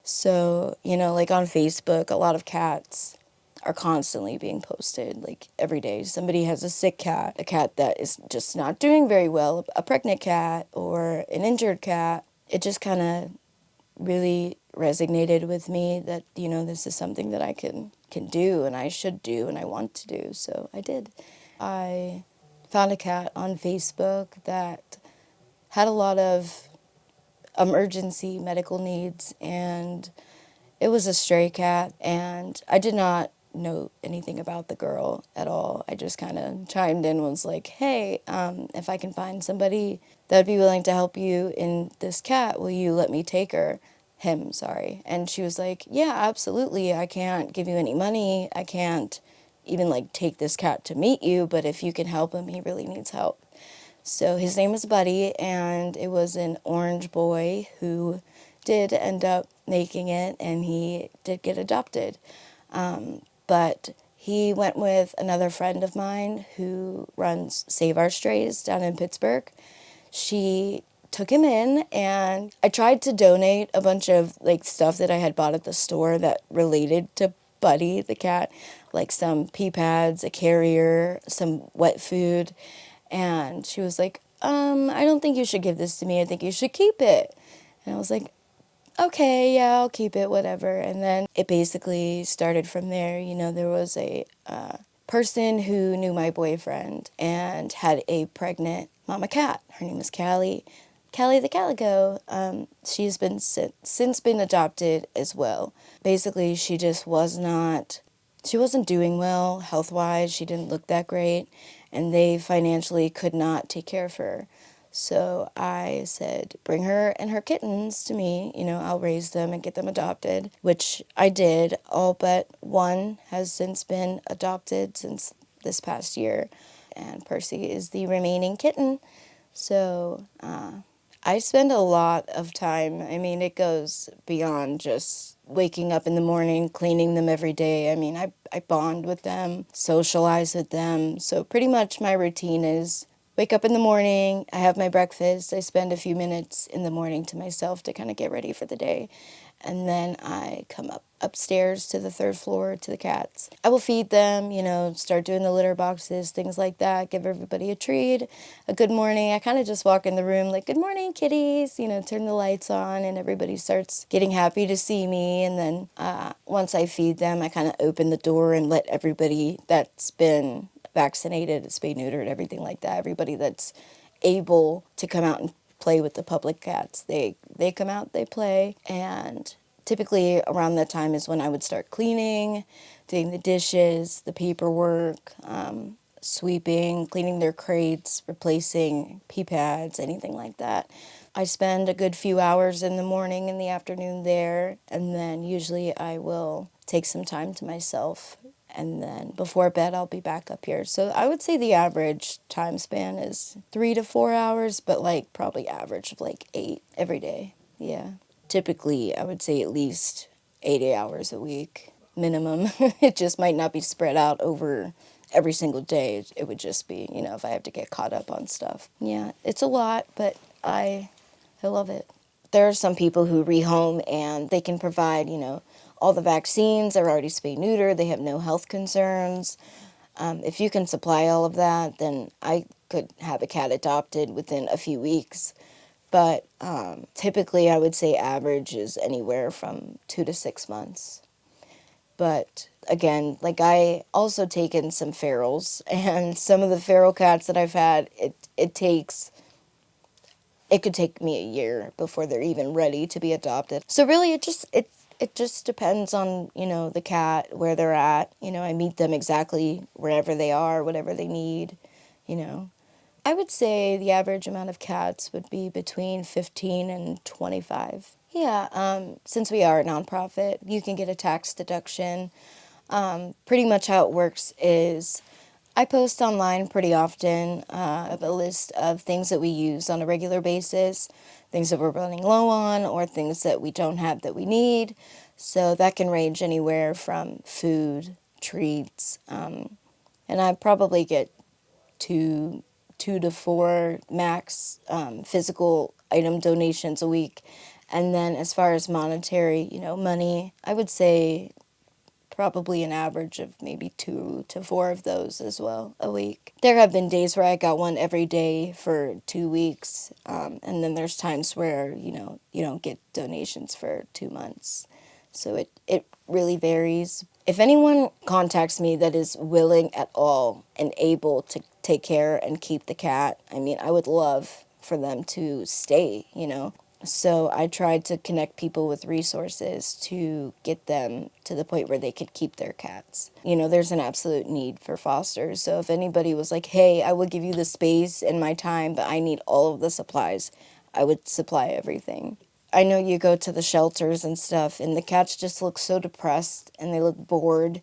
So, like on Facebook, a lot of cats are constantly being posted, like every day. Somebody has a sick cat, a cat that is just not doing very well, a pregnant cat, or an injured cat. It just kind of really resonated with me that, this is something that I can do and I should do and I want to do. So I did. I found a cat on Facebook that had a lot of emergency medical needs, and it was a stray cat, and I did not know anything about the girl at all. I just kind of chimed in and was like, hey, if I can find somebody that would be willing to help you in this cat, will you let me take her? Him, sorry. And she was like, yeah, absolutely. I can't give you any money. I can't even like take this cat to meet you, but if you can help him, he really needs help. So his name was Buddy, and it was an orange boy who did end up making it, and he did get adopted. But he went with another friend of mine who runs Save Our Strays down in Pittsburgh. She took him in, and I tried to donate a bunch of like stuff that I had bought at the store that related to Buddy the cat, like some pee pads, a carrier, some wet food. And she was like, I don't think you should give this to me. I think you should keep it. And I was like, okay, yeah, I'll keep it, whatever. And then it basically started from there. There was a person who knew my boyfriend and had a pregnant mama cat. Her name is Callie. Callie the Calico. She's been since been adopted as well. Basically, she just she wasn't doing well health-wise. She didn't look that great, and they financially could not take care of her. So I said, bring her and her kittens to me. I'll raise them and get them adopted, which I did. All but one has since been adopted since this past year, and Percy is the remaining kitten. So I spend a lot of time. I mean, it goes beyond just waking up in the morning, cleaning them every day. I mean, I bond with them, socialize with them. So pretty much my routine is wake up in the morning, I have my breakfast, I spend a few minutes in the morning to myself to kind of get ready for the day. And then I come upstairs to the third floor to the cats. I will feed them, start doing the litter boxes, things like that, give everybody a treat, a good morning. I kind of just walk in the room like, good morning, kitties, turn the lights on, and everybody starts getting happy to see me. And then once I feed them, I kind of open the door and let everybody that's been vaccinated, spayed, neutered, everything like that, everybody that's able to come out and play with the public cats, they come out, they play. And typically around that time is when I would start cleaning, doing the dishes, the paperwork, sweeping, cleaning their crates, replacing pee pads, anything like that. I spend a good few hours in the morning and the afternoon there, and then usually I will take some time to myself, and then before bed I'll be back up here. So I would say the average time span is 3 to 4 hours, but like probably average of like 8 every day. Yeah. Typically I would say at least 80 hours a week minimum. It just might not be spread out over every single day. It would just be, if I have to get caught up on stuff. Yeah, it's a lot, but I love it. There are some people who rehome and they can provide, all the vaccines. They're already spayed neutered. They have no health concerns. If you can supply all of that, then I could have a cat adopted within a few weeks. But typically I would say average is anywhere from 2 to 6 months. But again, like I also take in some ferals, and some of the feral cats that I've had, it could take me a year before they're even ready to be adopted. So really it just depends on, the cat, where they're at. I meet them exactly wherever they are, whatever they need, I would say the average amount of cats would be between 15 and 25. Yeah, since we are a nonprofit, you can get a tax deduction. Pretty much how it works is I post online pretty often of a list of things that we use on a regular basis, things that we're running low on, or things that we don't have that we need. So that can range anywhere from food, treats, and I probably get two to four max physical item donations a week. And then as far as monetary, money, I would say probably an average of maybe 2 to 4 of those as well a week. There have been days where I got one every day for 2 weeks, and then there's times where you don't get donations for 2 months. So it really varies. If anyone contacts me that is willing at all and able to take care and keep the cat, I mean, I would love for them to stay. So I tried to connect people with resources to get them to the point where they could keep their cats. There's an absolute need for fosters. So if anybody was like, hey, I will give you the space and my time, but I need all of the supplies, I would supply everything. I know you go to the shelters and stuff, and the cats just look so depressed and they look bored.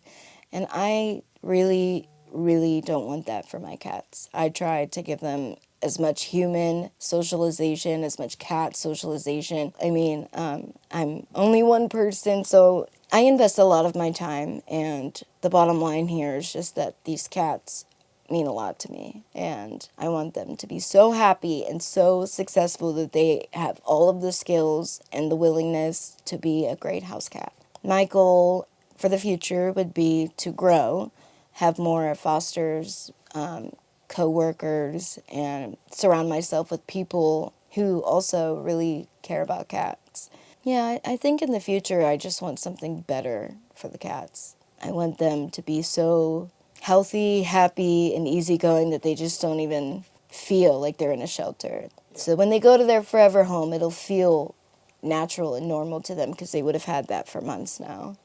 And I really, really don't want that for my cats. I try to give them as much human socialization, as much cat socialization. I mean, I'm only one person, so I invest a lot of my time, and the bottom line here is just that these cats mean a lot to me, and I want them to be so happy and so successful that they have all of the skills and the willingness to be a great house cat. My goal for the future would be to grow, have more fosters, co-workers, and surround myself with people who also really care about cats. Yeah, I think in the future I just want something better for the cats. I want them to be so healthy, happy, and easygoing that they just don't even feel like they're in a shelter. So when they go to their forever home, it'll feel natural and normal to them because they would have had that for months now.